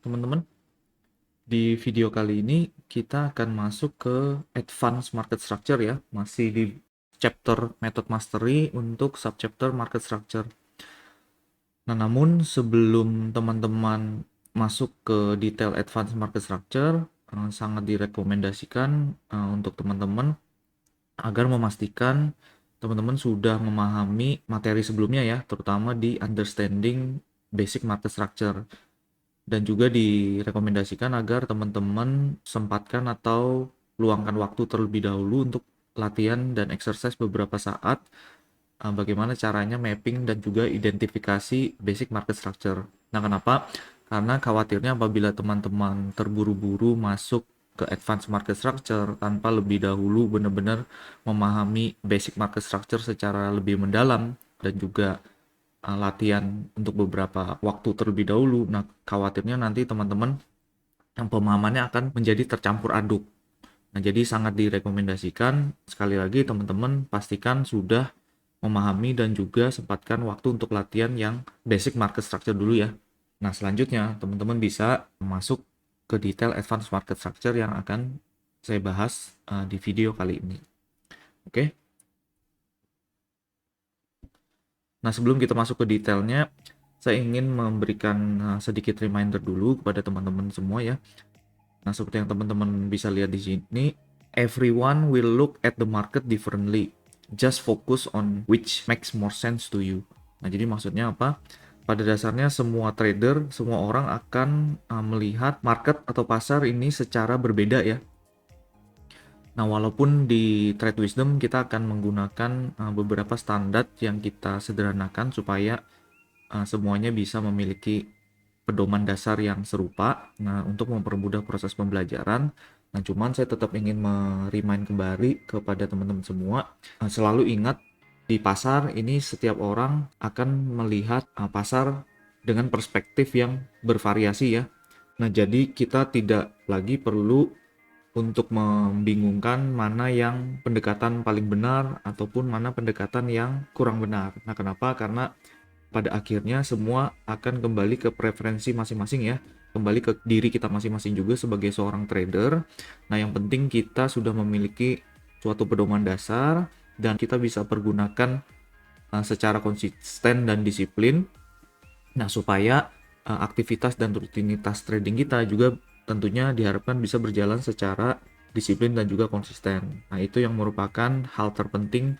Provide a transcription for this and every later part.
teman-teman. Di video kali ini kita akan masuk ke Advanced Market Structure ya, masih di chapter Method Mastery untuk subchapter Market Structure. Nah, namun sebelum teman-teman masuk ke detail Advanced Market Structure, sangat direkomendasikan untuk teman-teman agar memastikan teman-teman sudah memahami materi sebelumnya ya, terutama di understanding basic market structure. Dan juga direkomendasikan agar teman-teman sempatkan atau luangkan waktu terlebih dahulu untuk latihan dan exercise beberapa saat bagaimana caranya mapping dan juga identifikasi basic market structure. Nah, kenapa? Karena khawatirnya apabila teman-teman terburu-buru masuk ke advanced market structure tanpa lebih dahulu benar-benar memahami basic market structure secara lebih mendalam dan juga latihan untuk beberapa waktu terlebih dahulu. Nah, khawatirnya nanti teman-teman yang pemahamannya akan menjadi tercampur aduk. Nah, jadi sangat direkomendasikan sekali lagi teman-teman pastikan sudah memahami dan juga sempatkan waktu untuk latihan yang basic market structure dulu ya. Nah, selanjutnya teman-teman bisa masuk ke detail advanced market structure yang akan saya bahas di video kali ini. Oke. Nah, sebelum kita masuk ke detailnya, saya ingin memberikan sedikit reminder dulu kepada teman-teman semua ya. Nah, seperti yang teman-teman bisa lihat di sini, everyone will look at the market differently. Just focus on which makes more sense to you. Nah, jadi maksudnya apa? Pada dasarnya semua trader, semua orang akan melihat market atau pasar ini secara berbeda ya. Nah, walaupun di Trade Wisdom kita akan menggunakan beberapa standar yang kita sederhanakan supaya semuanya bisa memiliki pedoman dasar yang serupa. Nah, untuk mempermudah proses pembelajaran, nah cuman saya tetap ingin remind kembali kepada teman-teman semua, selalu ingat di pasar ini setiap orang akan melihat pasar dengan perspektif yang bervariasi ya. Nah, jadi kita tidak lagi perlu untuk membingungkan mana yang pendekatan paling benar ataupun mana pendekatan yang kurang benar. Nah, kenapa? Karena pada akhirnya semua akan kembali ke preferensi masing-masing ya, kembali ke diri kita masing-masing juga sebagai seorang trader. Nah, yang penting kita sudah memiliki suatu pedoman dasar dan kita bisa pergunakan secara konsisten dan disiplin. Nah, supaya aktivitas dan rutinitas trading kita juga tentunya diharapkan bisa berjalan secara disiplin dan juga konsisten. Nah, itu yang merupakan hal terpenting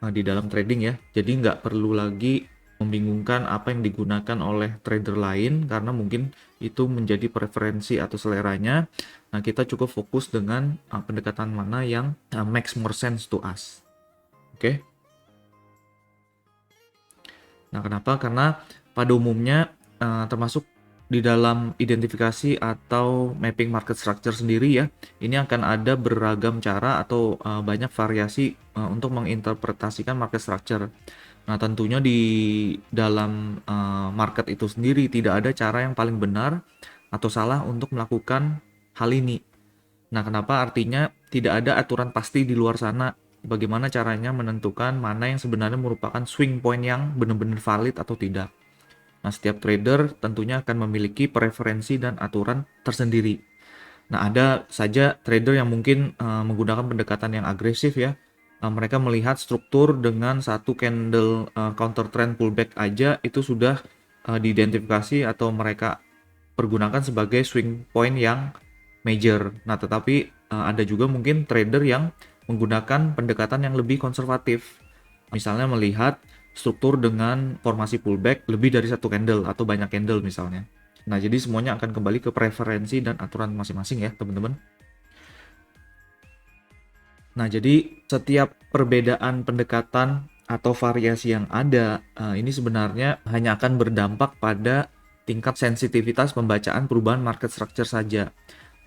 di dalam trading ya. Jadi nggak perlu lagi membingungkan apa yang digunakan oleh trader lain karena mungkin itu menjadi preferensi atau seleranya. Nah, kita cukup fokus dengan pendekatan mana yang makes more sense to us. Oke. Nah, kenapa? Karena pada umumnya termasuk di dalam identifikasi atau mapping market structure sendiri ya, ini akan ada beragam cara atau banyak variasi untuk menginterpretasikan market structure. Nah, tentunya di dalam market itu sendiri tidak ada cara yang paling benar atau salah untuk melakukan hal ini. Nah, kenapa? Artinya tidak ada aturan pasti di luar sana. Bagaimana caranya menentukan mana yang sebenarnya merupakan swing point yang benar-benar valid atau tidak. Nah, setiap trader tentunya akan memiliki preferensi dan aturan tersendiri. Nah, ada saja trader yang mungkin menggunakan pendekatan yang agresif ya. Mereka melihat struktur dengan satu candle counter trend pullback aja itu sudah diidentifikasi atau mereka pergunakan sebagai swing point yang major. Nah, tetapi ada juga mungkin trader yang menggunakan pendekatan yang lebih konservatif. Misalnya melihat struktur dengan formasi pullback lebih dari satu candle atau banyak candle misalnya. Nah, jadi semuanya akan kembali ke preferensi dan aturan masing-masing ya, teman-teman. Nah, jadi setiap perbedaan pendekatan atau variasi yang ada, ini sebenarnya hanya akan berdampak pada tingkat sensitivitas pembacaan perubahan market structure saja.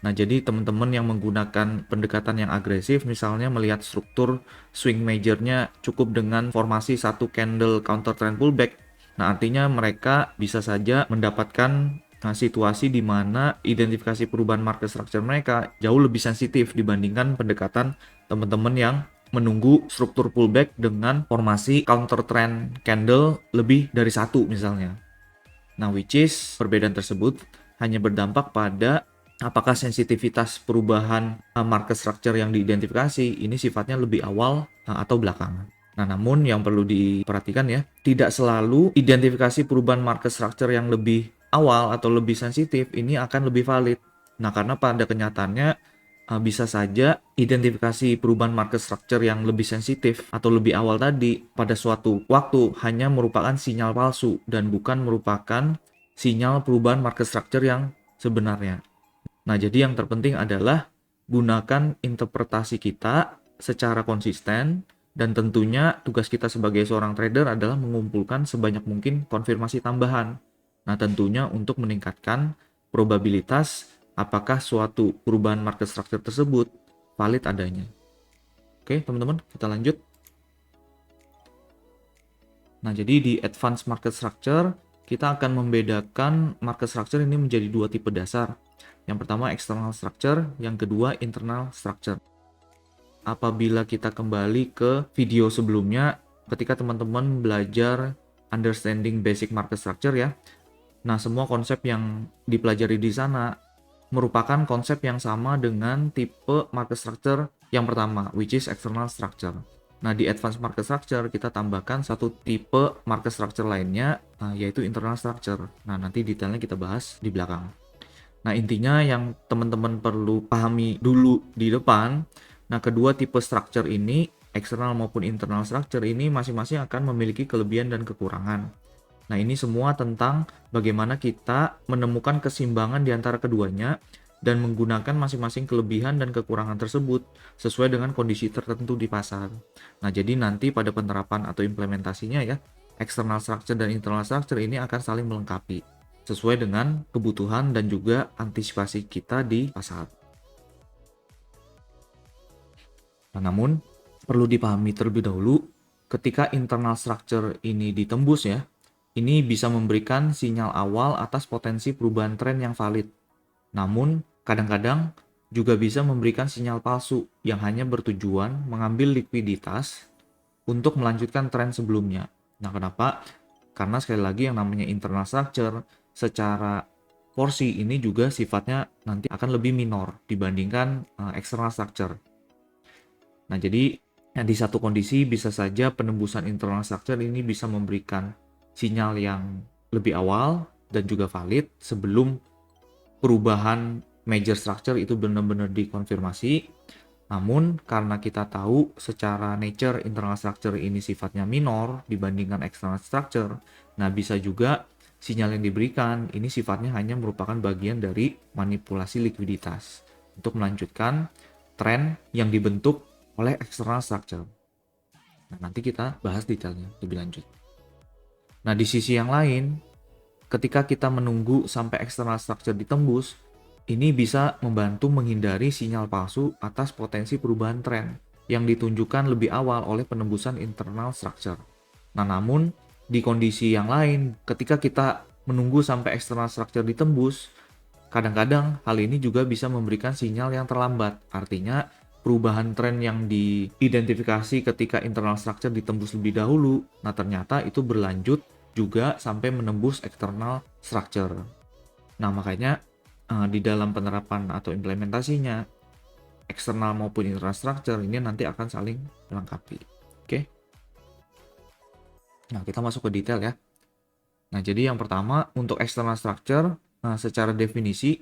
Nah, jadi teman-teman yang menggunakan pendekatan yang agresif, misalnya melihat struktur swing majornya cukup dengan formasi satu candle counter trend pullback. Nah, artinya mereka bisa saja mendapatkan situasi di mana identifikasi perubahan market structure mereka jauh lebih sensitif dibandingkan pendekatan teman-teman yang menunggu struktur pullback dengan formasi counter trend candle lebih dari satu misalnya. Nah, which is perbedaan tersebut hanya berdampak pada apakah sensitivitas perubahan market structure yang diidentifikasi ini sifatnya lebih awal atau belakangan. Nah, namun yang perlu diperhatikan ya, tidak selalu identifikasi perubahan market structure yang lebih awal atau lebih sensitif ini akan lebih valid. Nah, karena pada kenyataannya bisa saja identifikasi perubahan market structure yang lebih sensitif atau lebih awal tadi pada suatu waktu hanya merupakan sinyal palsu dan bukan merupakan sinyal perubahan market structure yang sebenarnya. Nah, jadi yang terpenting adalah gunakan interpretasi kita secara konsisten dan tentunya tugas kita sebagai seorang trader adalah mengumpulkan sebanyak mungkin konfirmasi tambahan. Nah, tentunya untuk meningkatkan probabilitas apakah suatu perubahan market structure tersebut valid adanya. Oke, teman-teman, kita lanjut. Nah, jadi di advanced market structure, kita akan membedakan market structure ini menjadi dua tipe dasar. Yang pertama external structure, yang kedua internal structure. Apabila kita kembali ke video sebelumnya, ketika teman-teman belajar understanding basic market structure ya, nah semua konsep yang dipelajari di sana merupakan konsep yang sama dengan tipe market structure yang pertama, which is external structure. Nah, di advanced market structure kita tambahkan satu tipe market structure lainnya, yaitu internal structure. Nah, nanti detailnya kita bahas di belakang. Nah, intinya yang teman-teman perlu pahami dulu di depan, nah kedua tipe structure ini, external maupun internal structure ini masing-masing akan memiliki kelebihan dan kekurangan. Nah, ini semua tentang bagaimana kita menemukan keseimbangan di antara keduanya dan menggunakan masing-masing kelebihan dan kekurangan tersebut sesuai dengan kondisi tertentu di pasar. Nah, jadi nanti pada penerapan atau implementasinya ya, external structure dan internal structure ini akan saling melengkapi sesuai dengan kebutuhan dan juga antisipasi kita di pasar. Nah, namun perlu dipahami terlebih dahulu ketika internal structure ini ditembus ya, ini bisa memberikan sinyal awal atas potensi perubahan tren yang valid. Namun, kadang-kadang juga bisa memberikan sinyal palsu yang hanya bertujuan mengambil likuiditas untuk melanjutkan tren sebelumnya. Nah, kenapa? Karena sekali lagi yang namanya internal structure secara porsi ini juga sifatnya nanti akan lebih minor dibandingkan external structure. Nah, jadi di satu kondisi bisa saja penembusan internal structure ini bisa memberikan sinyal yang lebih awal dan juga valid sebelum perubahan major structure itu benar-benar dikonfirmasi. Namun karena kita tahu secara nature internal structure ini sifatnya minor dibandingkan external structure, nah bisa juga sinyal yang diberikan ini sifatnya hanya merupakan bagian dari manipulasi likuiditas untuk melanjutkan tren yang dibentuk oleh external structure. Nah, nanti kita bahas detailnya lebih lanjut. Nah, di sisi yang lain, ketika kita menunggu sampai external structure ditembus, ini bisa membantu menghindari sinyal palsu atas potensi perubahan tren yang ditunjukkan lebih awal oleh penembusan internal structure. Nah, namun di kondisi yang lain, ketika kita menunggu sampai external structure ditembus, kadang-kadang hal ini juga bisa memberikan sinyal yang terlambat. Artinya, perubahan tren yang diidentifikasi ketika internal structure ditembus lebih dahulu, nah ternyata itu berlanjut juga sampai menembus external structure. Nah, makanya di dalam penerapan atau implementasinya, eksternal maupun internal structure ini nanti akan saling melengkapi. Oke. Nah, kita masuk ke detail ya. Nah, jadi yang pertama untuk external structure, secara definisi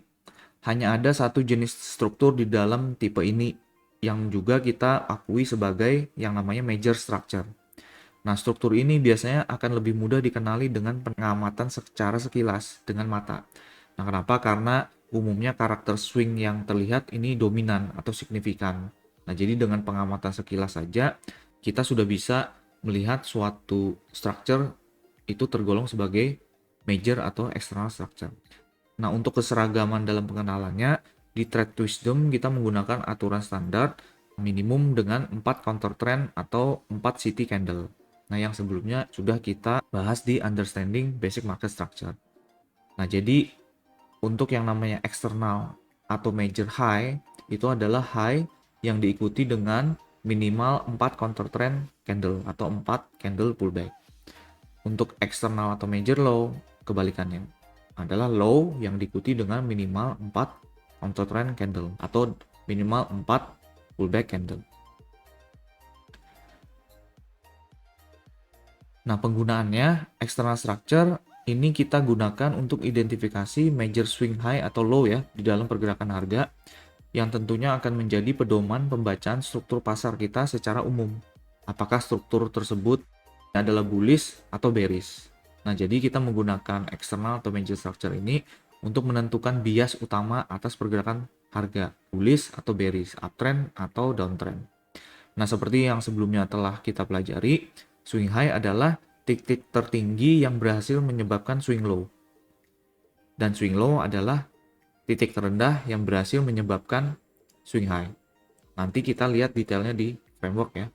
hanya ada satu jenis struktur di dalam tipe ini yang juga kita akui sebagai yang namanya major structure. Nah, struktur ini biasanya akan lebih mudah dikenali dengan pengamatan secara sekilas dengan mata. Nah, kenapa? Karena umumnya karakter swing yang terlihat ini dominan atau signifikan. Nah, jadi dengan pengamatan sekilas saja, kita sudah bisa melihat suatu structure itu tergolong sebagai major atau external structure. Nah, untuk keseragaman dalam pengenalannya, di Trade Wisdom kita menggunakan aturan standar minimum dengan 4 counter trend atau 4 city candle. Nah, yang sebelumnya sudah kita bahas di Understanding Basic Market Structure. Nah, jadi untuk yang namanya external atau major high, itu adalah high yang diikuti dengan minimal 4 counter trend candle atau 4 candle pullback. Untuk external atau major low, kebalikannya. adalah low yang diikuti dengan minimal 4 counter trend candle atau minimal 4 pullback candle. Nah, penggunaannya external structure ini kita gunakan untuk identifikasi major swing high atau low ya di dalam pergerakan harga yang tentunya akan menjadi pedoman pembacaan struktur pasar kita secara umum. Apakah struktur tersebut adalah bullish atau bearish. Nah, jadi kita menggunakan external atau major structure ini untuk menentukan bias utama atas pergerakan harga, bullish atau bearish, uptrend atau downtrend. Nah, seperti yang sebelumnya telah kita pelajari, swing high adalah titik tertinggi yang berhasil menyebabkan swing low. Dan swing low adalah titik terendah yang berhasil menyebabkan swing high. Nanti kita lihat detailnya di framework ya.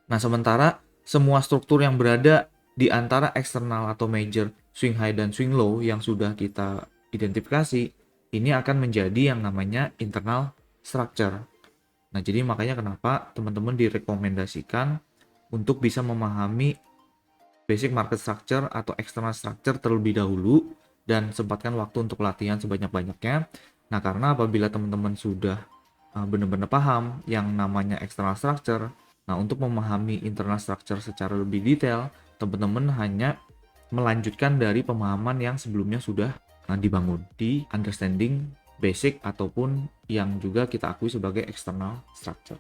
Nah, sementara semua struktur yang berada di antara eksternal atau major swing high dan swing low yang sudah kita identifikasi, ini akan menjadi yang namanya internal structure. Nah, jadi makanya kenapa teman-teman direkomendasikan untuk bisa memahami basic market structure atau external structure terlebih dahulu dan sempatkan waktu untuk latihan sebanyak-banyaknya. Nah, karena apabila teman-teman sudah benar-benar paham yang namanya external structure, nah untuk memahami internal structure secara lebih detail, teman-teman hanya melanjutkan dari pemahaman yang sebelumnya sudah dibangun di understanding basic ataupun yang juga kita akui sebagai external structure.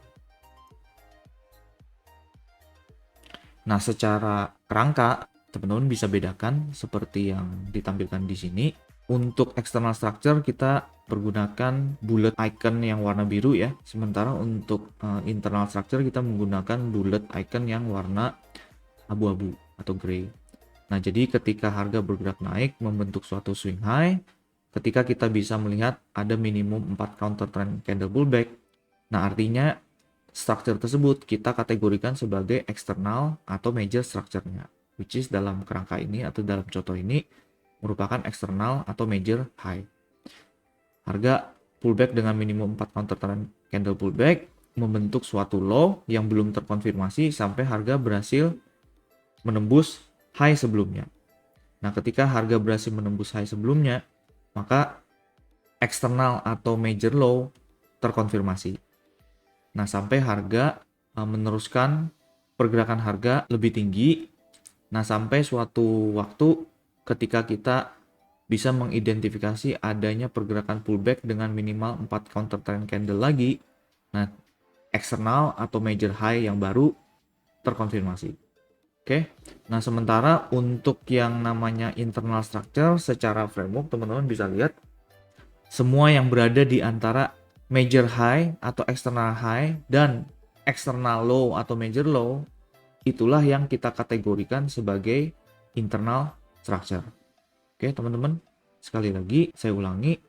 Nah, secara kerangka, teman-teman bisa bedakan seperti yang ditampilkan di sini. Untuk external structure kita pergunakan bullet icon yang warna biru ya. Sementara untuk internal structure kita menggunakan bullet icon yang warna abu-abu atau gray. Nah, jadi ketika harga bergerak naik membentuk suatu swing high, ketika kita bisa melihat ada minimum 4 counter trend candle pullback, nah artinya structure tersebut kita kategorikan sebagai external atau major structure-nya, which is dalam kerangka ini atau dalam contoh ini merupakan external atau major high. Harga pullback dengan minimum 4 counter trend candle pullback membentuk suatu low yang belum terkonfirmasi sampai harga berhasil menembus high sebelumnya. Nah, ketika harga berhasil menembus high sebelumnya, maka eksternal atau major low terkonfirmasi. Nah, sampai harga meneruskan pergerakan harga lebih tinggi. Nah, sampai suatu waktu ketika kita bisa mengidentifikasi adanya pergerakan pullback dengan minimal 4 counter trend candle lagi. Nah, eksternal atau major high yang baru terkonfirmasi. Oke. Nah, sementara untuk yang namanya internal structure secara framework teman-teman bisa lihat semua yang berada di antara major high atau external high dan external low atau major low itulah yang kita kategorikan sebagai internal structure. Oke, teman-teman, sekali lagi saya ulangi,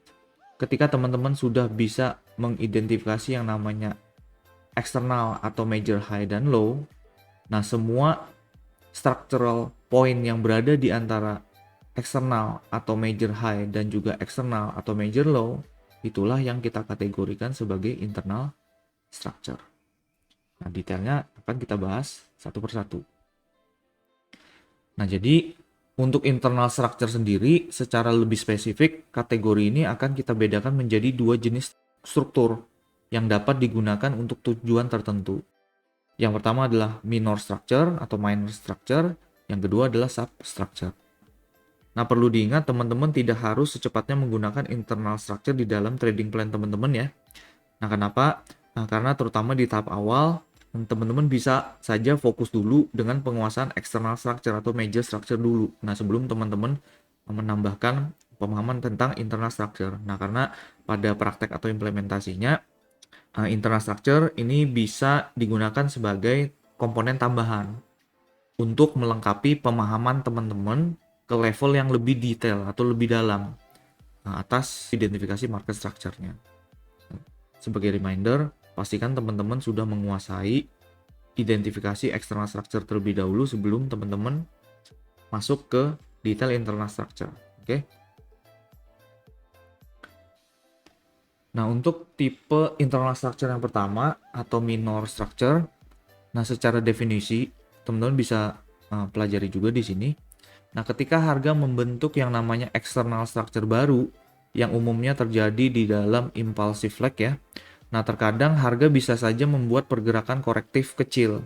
ketika teman-teman sudah bisa mengidentifikasi yang namanya eksternal atau major high dan low, nah semua structural point yang berada di antara eksternal atau major high dan juga eksternal atau major low itulah yang kita kategorikan sebagai internal structure. Nah, detailnya akan kita bahas satu persatu. Nah, jadi untuk internal structure sendiri secara lebih spesifik kategori ini akan kita bedakan menjadi dua jenis struktur yang dapat digunakan untuk tujuan tertentu. Yang pertama adalah minor structure atau minor structure, yang kedua adalah substructure. Nah, perlu diingat teman-teman tidak harus secepatnya menggunakan internal structure di dalam trading plan teman-teman ya. Nah, kenapa? Nah, karena terutama di tahap awal, teman-teman bisa saja fokus dulu dengan penguasaan external structure atau major structure dulu. Nah, sebelum teman-teman menambahkan pemahaman tentang internal structure. Nah, karena pada praktek atau implementasinya, internal structure ini bisa digunakan sebagai komponen tambahan untuk melengkapi pemahaman teman-teman ke level yang lebih detail atau lebih dalam atas identifikasi market structure-nya. Sebagai reminder, pastikan teman-teman sudah menguasai identifikasi external structure terlebih dahulu sebelum teman-teman masuk ke detail internal structure. Oke. Nah, untuk tipe internal structure yang pertama atau minor structure, nah secara definisi teman-teman bisa pelajari juga di sini. Nah, ketika harga membentuk yang namanya external structure baru, yang umumnya terjadi di dalam impulsive lag ya. Nah, terkadang harga bisa saja membuat pergerakan korektif kecil.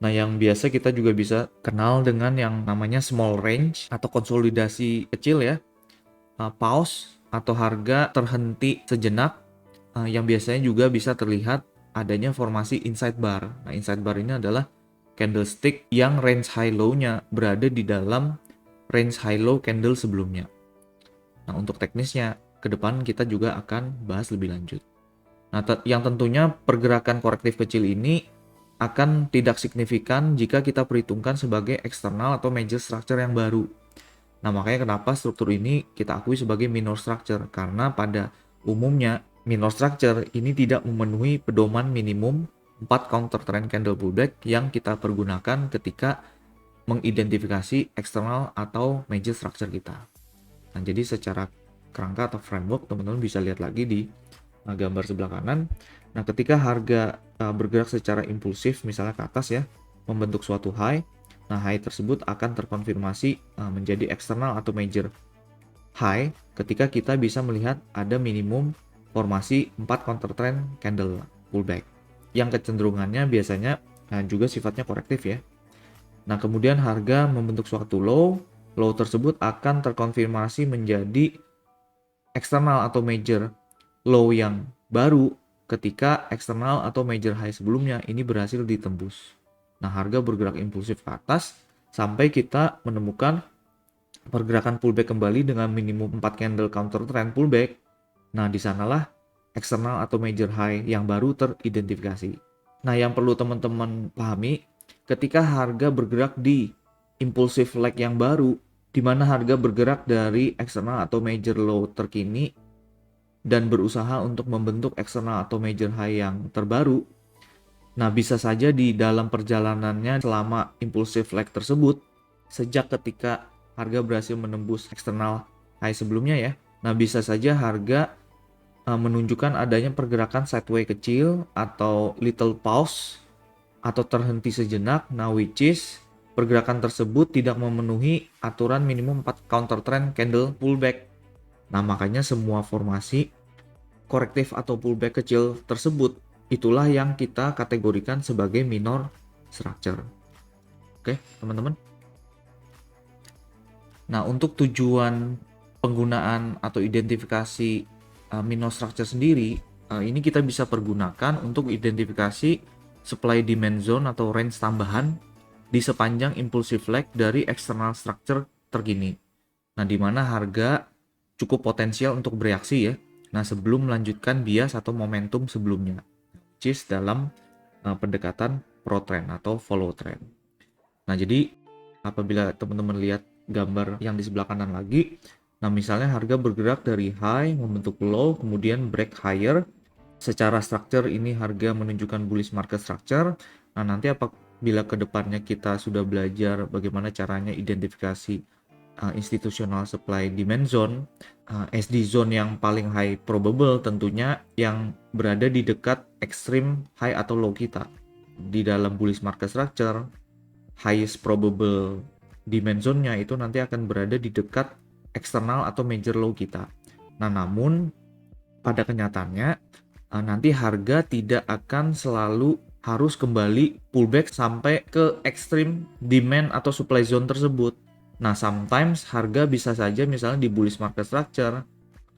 Nah, yang biasa kita juga bisa kenal dengan yang namanya small range atau konsolidasi kecil ya. Pause atau harga terhenti sejenak, yang biasanya juga bisa terlihat adanya formasi inside bar. Nah, inside bar ini adalah candlestick yang range high low-nya berada di dalam range high low candle sebelumnya. Nah, untuk teknisnya, ke depan kita juga akan bahas lebih lanjut. Nah, yang tentunya pergerakan korektif kecil ini akan tidak signifikan jika kita perhitungkan sebagai eksternal atau major structure yang baru. Nah, makanya kenapa struktur ini kita akui sebagai minor structure, karena pada umumnya minor structure ini tidak memenuhi pedoman minimum 4 counter trend candle pullback yang kita pergunakan ketika mengidentifikasi eksternal atau major structure kita. Nah, jadi secara kerangka atau framework teman-teman bisa lihat lagi di gambar sebelah kanan. Nah, ketika harga bergerak secara impulsif misalnya ke atas ya, membentuk suatu high. Nah, high tersebut akan terkonfirmasi menjadi eksternal atau major high ketika kita bisa melihat ada minimum formasi 4 counter trend candle pullback yang kecenderungannya biasanya juga sifatnya korektif ya. Nah, kemudian harga membentuk suatu low. Low tersebut akan terkonfirmasi menjadi eksternal atau major low yang baru ketika eksternal atau major high sebelumnya ini berhasil ditembus. Nah, harga bergerak impulsif ke atas sampai kita menemukan pergerakan pullback kembali dengan minimum 4 candle counter trend pullback. Nah, di sanalah eksternal atau major high yang baru teridentifikasi. Nah, yang perlu teman-teman pahami, ketika harga bergerak di impulsive lag yang baru, di mana harga bergerak dari eksternal atau major low terkini dan berusaha untuk membentuk eksternal atau major high yang terbaru. Nah, bisa saja di dalam perjalanannya selama impulsive lag tersebut, sejak ketika harga berhasil menembus eksternal high sebelumnya ya. Nah, bisa saja harga menunjukkan adanya pergerakan sideway kecil atau little pause atau terhenti sejenak. Nah, which is pergerakan tersebut tidak memenuhi aturan minimum 4 counter trend candle pullback. Nah, makanya semua formasi korektif atau pullback kecil tersebut itulah yang kita kategorikan sebagai minor structure. Oke, teman-teman. Nah, untuk tujuan penggunaan atau identifikasi minor structure sendiri, ini kita bisa pergunakan untuk identifikasi supply demand zone atau range tambahan di sepanjang impulsive lag dari external structure terkini. Nah, di mana harga cukup potensial untuk bereaksi ya. Nah, sebelum melanjutkan bias atau momentum sebelumnya, which is dalam pendekatan pro trend atau follow trend. Nah, jadi apabila teman-teman lihat gambar yang di sebelah kanan lagi, nah misalnya harga bergerak dari high membentuk low kemudian break higher. Secara structure ini harga menunjukkan bullish market structure. Nah, nanti apabila kedepannya kita sudah belajar bagaimana caranya identifikasi institutional supply demand zone, SD zone yang paling high probable tentunya yang berada di dekat extreme high atau low kita. Di dalam bullish market structure, highest probable demand zone-nya itu nanti akan berada di dekat eksternal atau major low kita. Nah, namun pada kenyataannya nanti harga tidak akan selalu harus kembali pullback sampai ke extreme demand atau supply zone tersebut. Nah, sometimes harga bisa saja misalnya di bullish market structure,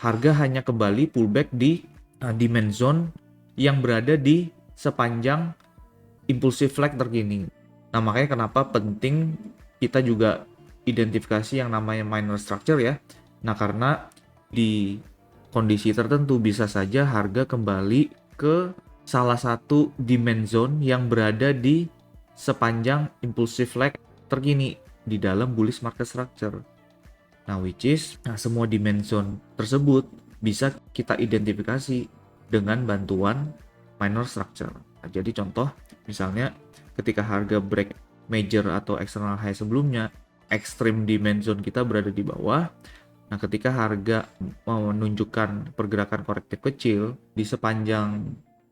harga hanya kembali pullback di demand zone yang berada di sepanjang impulsive lag terkini. Nah, makanya kenapa penting kita juga identifikasi yang namanya minor structure ya. Nah, karena di kondisi tertentu bisa saja harga kembali ke salah satu demand zone yang berada di sepanjang impulsive lag terkini di dalam bullish market structure. Nah, which is semua demand zone tersebut bisa kita identifikasi dengan bantuan minor structure. Nah, jadi contoh misalnya ketika harga break major atau external high sebelumnya, extreme demand zone kita berada di bawah. Nah, ketika harga menunjukkan pergerakan korektif kecil di sepanjang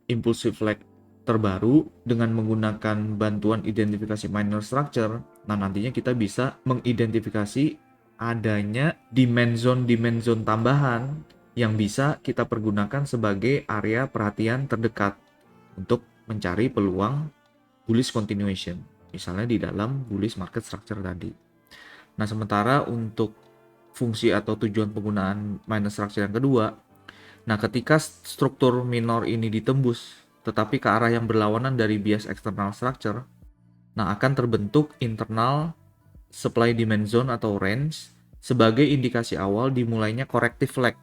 impulsive lag terbaru dengan menggunakan bantuan identifikasi minor structure, Nah, nantinya kita bisa mengidentifikasi adanya demand zone tambahan yang bisa kita pergunakan sebagai area perhatian terdekat untuk mencari peluang bullish continuation, misalnya di dalam bullish market structure tadi. Nah, sementara untuk fungsi atau tujuan penggunaan minor structure yang kedua, nah ketika struktur minor ini ditembus, tetapi ke arah yang berlawanan dari bias external structure, nah akan terbentuk internal supply demand zone atau range sebagai indikasi awal dimulainya corrective leg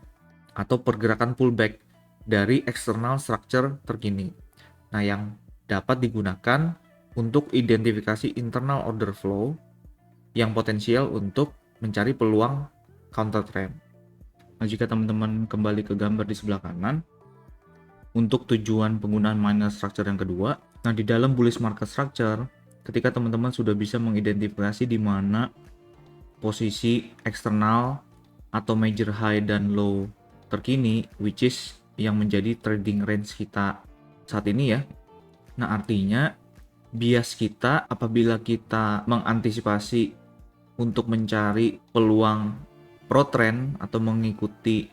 atau pergerakan pullback dari external structure terkini. Nah, yang dapat digunakan untuk identifikasi internal order flow yang potensial untuk mencari peluang counter trend. Nah, jika teman-teman kembali ke gambar di sebelah kanan, untuk tujuan penggunaan minor structure yang kedua, nah di dalam bullish market structure, ketika teman-teman sudah bisa mengidentifikasi di mana posisi eksternal atau major high dan low terkini, which is yang menjadi trading range kita saat ini ya. Nah, artinya bias kita apabila kita mengantisipasi untuk mencari peluang pro trend atau mengikuti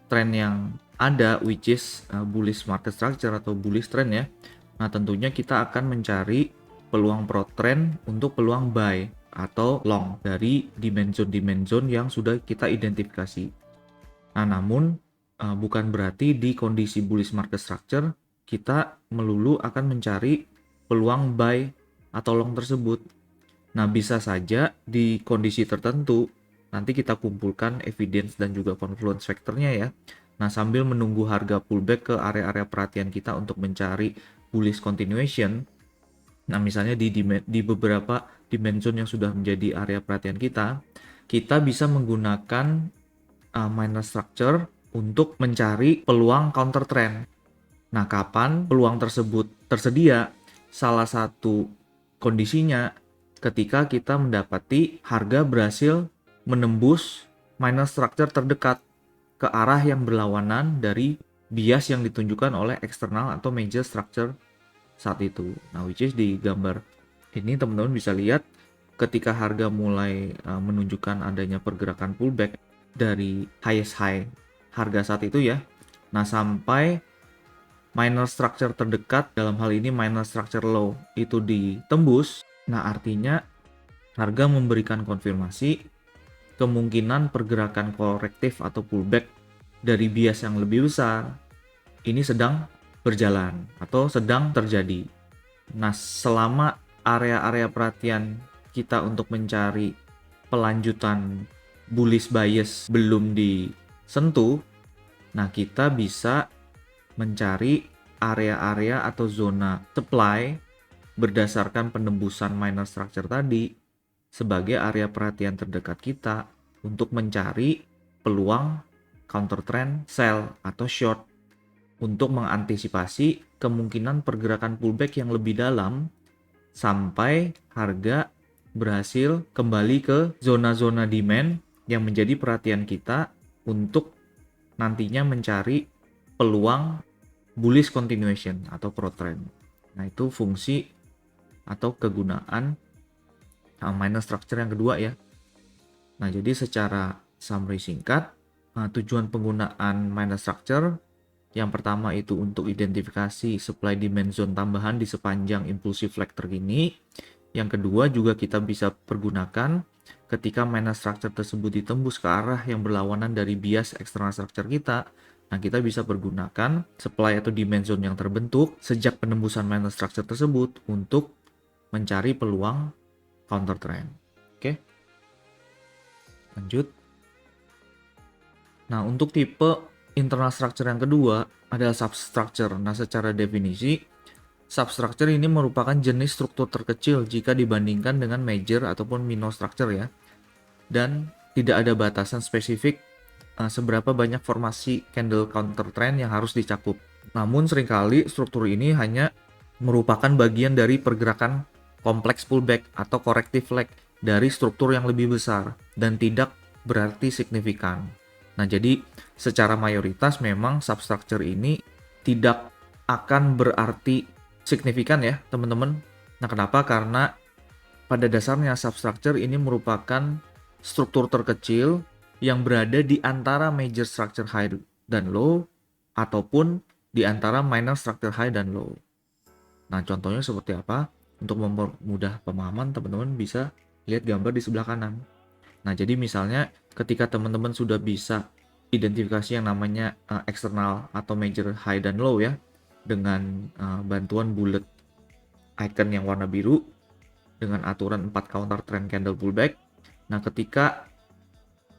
tren yang ada, which is bullish market structure atau bullish trend ya. Nah, tentunya kita akan mencari peluang pro trend untuk peluang buy atau long dari demand zone yang sudah kita identifikasi. Nah, namun bukan berarti di kondisi bullish market structure kita melulu akan mencari peluang buy atau long tersebut. Nah, bisa saja di kondisi tertentu nanti kita kumpulkan evidence dan juga confluence factor-nya ya. Nah, sambil menunggu harga pullback ke area-area perhatian kita untuk mencari bullish continuation. Nah, misalnya di beberapa dimension yang sudah menjadi area perhatian kita bisa menggunakan minor structure untuk mencari peluang counter trend. Nah, kapan peluang tersebut tersedia? Salah satu kondisinya ketika kita mendapati harga berhasil menembus minor structure terdekat ke arah yang berlawanan dari bias yang ditunjukkan oleh eksternal atau major structure saat itu. Nah, which is di gambar ini teman-teman bisa lihat ketika harga mulai menunjukkan adanya pergerakan pullback dari highest high harga saat itu ya. Nah, sampai minor structure terdekat, dalam hal ini minor structure low, itu ditembus. Nah, artinya harga memberikan konfirmasi kemungkinan pergerakan korektif atau pullback dari bias yang lebih besar ini sedang berjalan atau sedang terjadi. Nah, selama area-area perhatian kita untuk mencari pelanjutan bullish bias belum disentuh, nah kita bisa mencari area-area atau zona supply berdasarkan penembusan minor structure tadi sebagai area perhatian terdekat kita untuk mencari peluang counter trend sell atau short untuk mengantisipasi kemungkinan pergerakan pullback yang lebih dalam sampai harga berhasil kembali ke zona-zona demand yang menjadi perhatian kita untuk nantinya mencari peluang bullish continuation atau pro trend. Nah, itu fungsi atau kegunaan minor structure yang kedua ya. Nah, jadi secara summary singkat, tujuan penggunaan minor structure yang pertama itu untuk identifikasi supply demand zone tambahan di sepanjang impulsive leg terkini. Yang kedua juga kita bisa pergunakan ketika minor structure tersebut ditembus ke arah yang berlawanan dari bias external structure kita. Nah, kita bisa pergunakan supply atau demand zone yang terbentuk sejak penembusan minor structure tersebut untuk mencari peluang counter trend. Oke. Lanjut. Nah, untuk tipe internal structure yang kedua adalah substructure. Nah, secara definisi, substructure ini merupakan jenis struktur terkecil jika dibandingkan dengan major ataupun minor structure ya. Dan tidak ada batasan spesifik seberapa banyak formasi candle counter trend yang harus dicakup. Namun seringkali struktur ini hanya merupakan bagian dari pergerakan kompleks pullback atau corrective leg dari struktur yang lebih besar dan tidak berarti signifikan. Nah, jadi secara mayoritas memang substructure ini tidak akan berarti signifikan ya, teman-teman. Nah, kenapa? Karena pada dasarnya substructure ini merupakan struktur terkecil yang berada di antara major structure high dan low ataupun di antara minor structure high dan low. Nah, contohnya seperti apa? Untuk mempermudah pemahaman, teman-teman bisa lihat gambar di sebelah kanan. Nah, jadi misalnya ketika teman-teman sudah bisa identifikasi yang namanya eksternal atau major high dan low ya, dengan bantuan bullet icon yang warna biru dengan aturan 4 counter trend candle pullback. Nah, ketika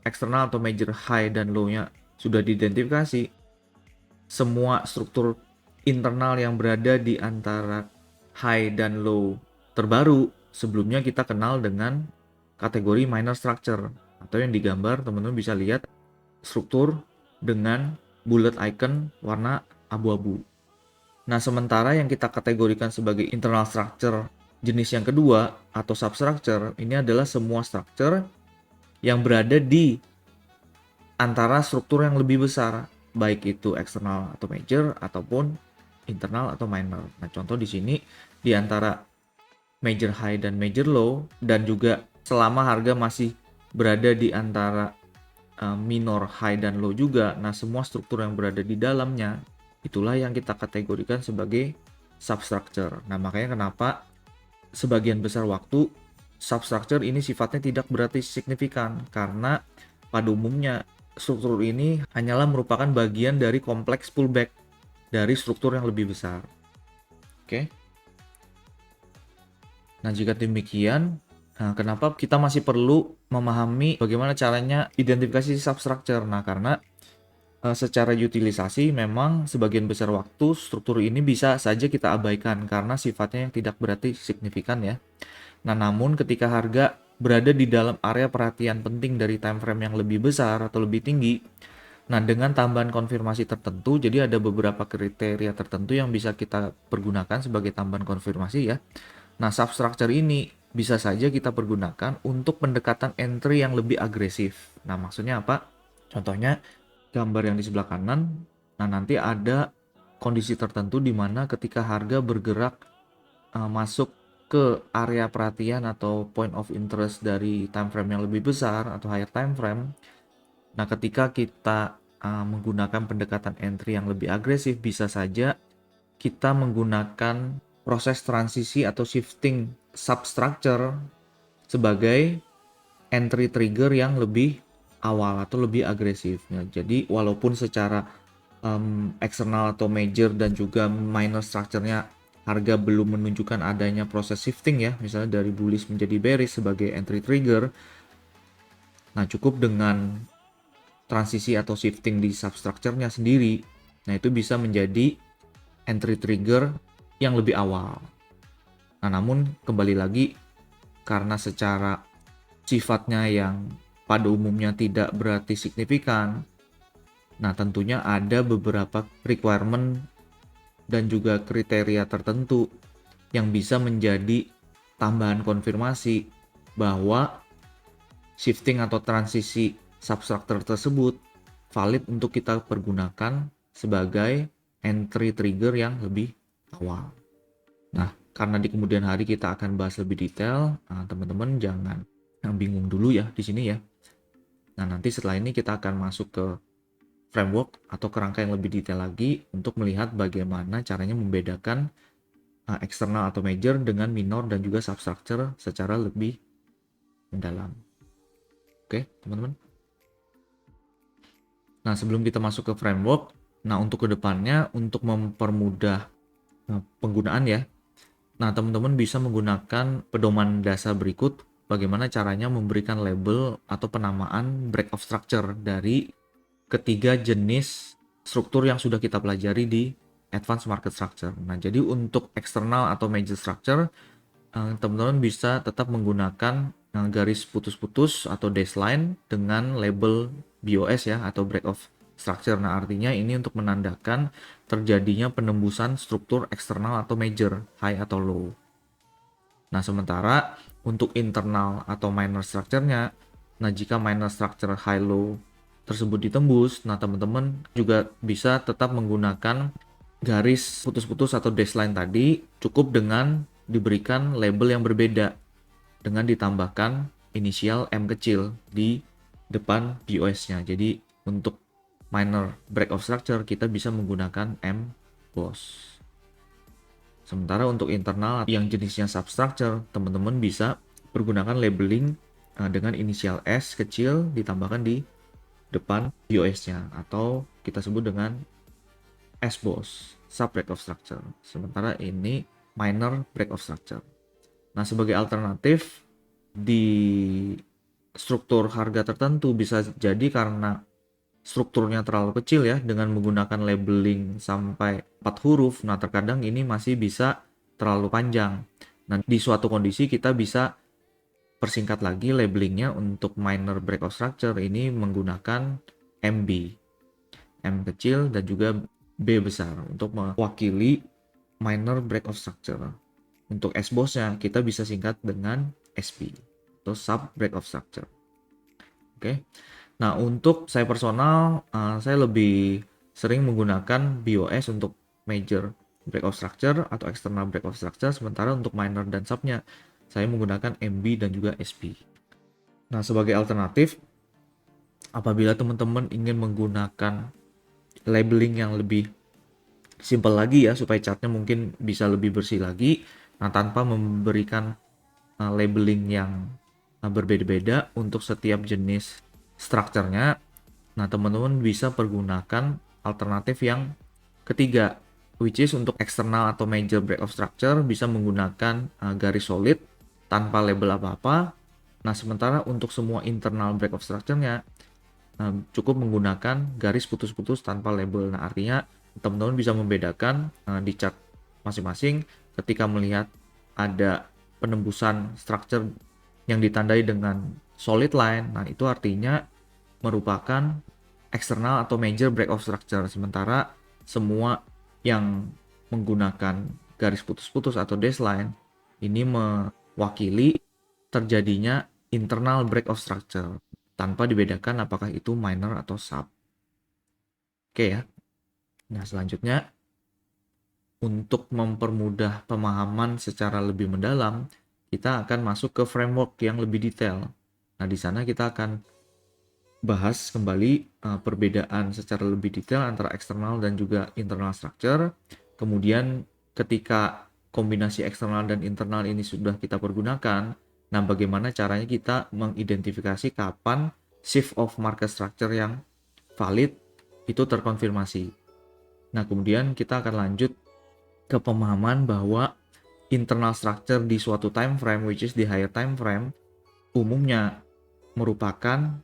eksternal atau major high dan low-nya sudah diidentifikasi, semua struktur internal yang berada di antara high dan low terbaru sebelumnya kita kenal dengan kategori minor structure, atau yang digambar teman-teman bisa lihat struktur dengan bullet icon warna abu-abu. Nah, sementara yang kita kategorikan sebagai internal structure jenis yang kedua atau substructure ini adalah semua structure yang berada di antara struktur yang lebih besar, baik itu eksternal atau major ataupun internal atau minor. Nah, contoh di sini di antara major high dan major low, dan juga selama harga masih berada di antara minor high dan low juga. Nah, semua struktur yang berada di dalamnya itulah yang kita kategorikan sebagai substructure. Nah, makanya kenapa sebagian besar waktu substructure ini sifatnya tidak berarti signifikan, karena pada umumnya struktur ini hanyalah merupakan bagian dari kompleks pullback dari struktur yang lebih besar. Oke. Nah, jika demikian, kenapa kita masih perlu memahami bagaimana caranya identifikasi substructure? Nah, karena secara utilisasi memang sebagian besar waktu struktur ini bisa saja kita abaikan karena sifatnya yang tidak berarti signifikan ya. Nah, namun ketika harga berada di dalam area perhatian penting dari time frame yang lebih besar atau lebih tinggi, nah dengan tambahan konfirmasi tertentu, jadi ada beberapa kriteria tertentu yang bisa kita pergunakan sebagai tambahan konfirmasi ya. Nah, substructure ini bisa saja kita pergunakan untuk pendekatan entry yang lebih agresif. Nah, maksudnya apa? Contohnya gambar yang di sebelah kanan. Nah, nanti ada kondisi tertentu di mana ketika harga bergerak masuk ke area perhatian atau point of interest dari time frame yang lebih besar atau higher time frame. Nah, ketika kita menggunakan pendekatan entry yang lebih agresif, bisa saja kita menggunakan proses transisi atau shifting substructure sebagai entry trigger yang lebih awal atau lebih agresif. Nah, jadi walaupun secara eksternal atau major dan juga minor structure-nya harga belum menunjukkan adanya proses shifting ya, misalnya dari bullish menjadi bearish sebagai entry trigger. Nah, cukup dengan transisi atau shifting di substructure-nya sendiri, nah itu bisa menjadi entry trigger yang lebih awal. Nah, namun kembali lagi karena secara sifatnya yang pada umumnya tidak berarti signifikan, nah tentunya ada beberapa requirement dan juga kriteria tertentu yang bisa menjadi tambahan konfirmasi bahwa shifting atau transisi substructure tersebut valid untuk kita pergunakan sebagai entry trigger yang lebih awal. Nah, karena di kemudian hari kita akan bahas lebih detail, teman-teman jangan bingung dulu ya di sini ya. Nah, nanti setelah ini kita akan masuk ke framework atau kerangka yang lebih detail lagi untuk melihat bagaimana caranya membedakan eksternal atau major dengan minor dan juga substructure secara lebih mendalam. Oke, teman-teman. Nah, sebelum kita masuk ke framework, nah untuk kedepannya, untuk mempermudah penggunaan ya, nah teman-teman bisa menggunakan pedoman dasar berikut bagaimana caranya memberikan label atau penamaan break of structure dari ketiga jenis struktur yang sudah kita pelajari di Advanced Market Structure. Nah, jadi untuk eksternal atau major structure, teman-teman bisa tetap menggunakan garis putus-putus atau dashed line dengan label BOS ya, atau break of structure. Nah, artinya ini untuk menandakan terjadinya penembusan struktur eksternal atau major, high atau low. Nah, sementara untuk internal atau minor structure-nya, nah jika minor structure high low tersebut ditembus, nah teman-teman juga bisa tetap menggunakan garis putus-putus atau dashed line tadi, cukup dengan diberikan label yang berbeda dengan ditambahkan inisial M kecil di depan BOS-nya. Jadi untuk minor break of structure kita bisa menggunakan MBOS. Sementara untuk internal yang jenisnya substructure, teman-teman bisa pergunakan labeling dengan inisial S kecil ditambahkan di depan BOS-nya atau kita sebut dengan SBOS, sub break of structure. Sementara ini minor break of structure. Nah, sebagai alternatif di struktur harga tertentu bisa jadi karena strukturnya terlalu kecil ya dengan menggunakan labeling sampai 4 huruf. Nah, terkadang ini masih bisa terlalu panjang. Nah, di suatu kondisi kita bisa persingkat lagi labelingnya untuk minor break of structure ini menggunakan MB. M kecil dan juga B besar untuk mewakili minor break of structure. Untuk SBOS-nya kita bisa singkat dengan SB atau sub break of structure. Oke. Nah, untuk saya personal, saya lebih sering menggunakan BOS untuk major break of structure atau external break of structure, sementara untuk minor dan subnya saya menggunakan MB dan juga SB. Nah, sebagai alternatif, apabila teman-teman ingin menggunakan labeling yang lebih simple lagi ya, supaya chartnya mungkin bisa lebih bersih lagi, nah tanpa memberikan labeling yang berbeda-beda untuk setiap jenis strukturnya. Nah, teman-teman bisa pergunakan alternatif yang ketiga, which is untuk eksternal atau major break of structure bisa menggunakan garis solid tanpa label apa-apa. Nah, sementara untuk semua internal break of structure-nya cukup menggunakan garis putus-putus tanpa label. Nah, artinya teman-teman bisa membedakan di chart masing-masing ketika melihat ada penembusan structure yang ditandai dengan solid line. Nah, itu artinya merupakan eksternal atau major break of structure. Sementara semua yang menggunakan garis putus-putus atau dash line ini mewakili terjadinya internal break of structure tanpa dibedakan apakah itu minor atau sub. Oke ya. Nah, selanjutnya untuk mempermudah pemahaman secara lebih mendalam, kita akan masuk ke framework yang lebih detail. Nah, di sana kita akan bahas kembali perbedaan secara lebih detail antara eksternal dan juga internal structure. Kemudian ketika kombinasi eksternal dan internal ini sudah kita pergunakan, nah bagaimana caranya kita mengidentifikasi kapan shift of market structure yang valid itu terkonfirmasi. Nah, kemudian kita akan lanjut ke pemahaman bahwa internal structure di suatu time frame, which is di higher time frame, umumnya merupakan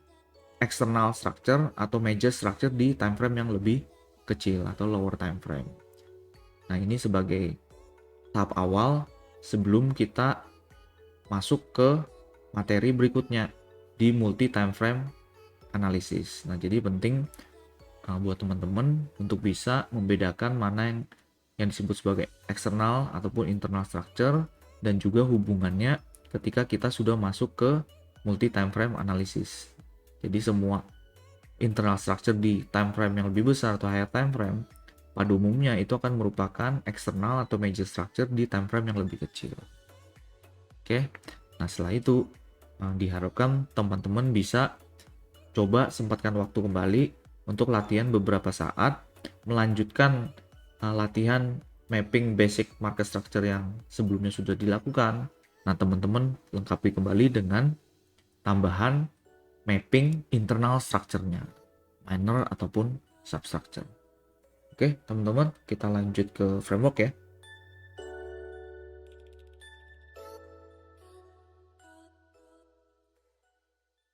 external structure atau major structure di time frame yang lebih kecil atau lower time frame. Nah, ini sebagai tahap awal sebelum kita masuk ke materi berikutnya di multi time frame analysis. Nah, jadi penting buat teman-teman untuk bisa membedakan mana yang disebut sebagai eksternal ataupun internal structure dan juga hubungannya ketika kita sudah masuk ke multi time frame analysis. Jadi semua internal structure di time frame yang lebih besar atau higher time frame pada umumnya itu akan merupakan eksternal atau major structure di time frame yang lebih kecil. Oke. Nah, setelah itu diharapkan teman-teman bisa coba sempatkan waktu kembali untuk latihan beberapa saat, melanjutkan latihan mapping basic market structure yang sebelumnya sudah dilakukan. Nah, teman-teman lengkapi kembali dengan tambahan mapping internal structure-nya, minor ataupun substructure. Oke, teman-teman, kita lanjut ke framework ya.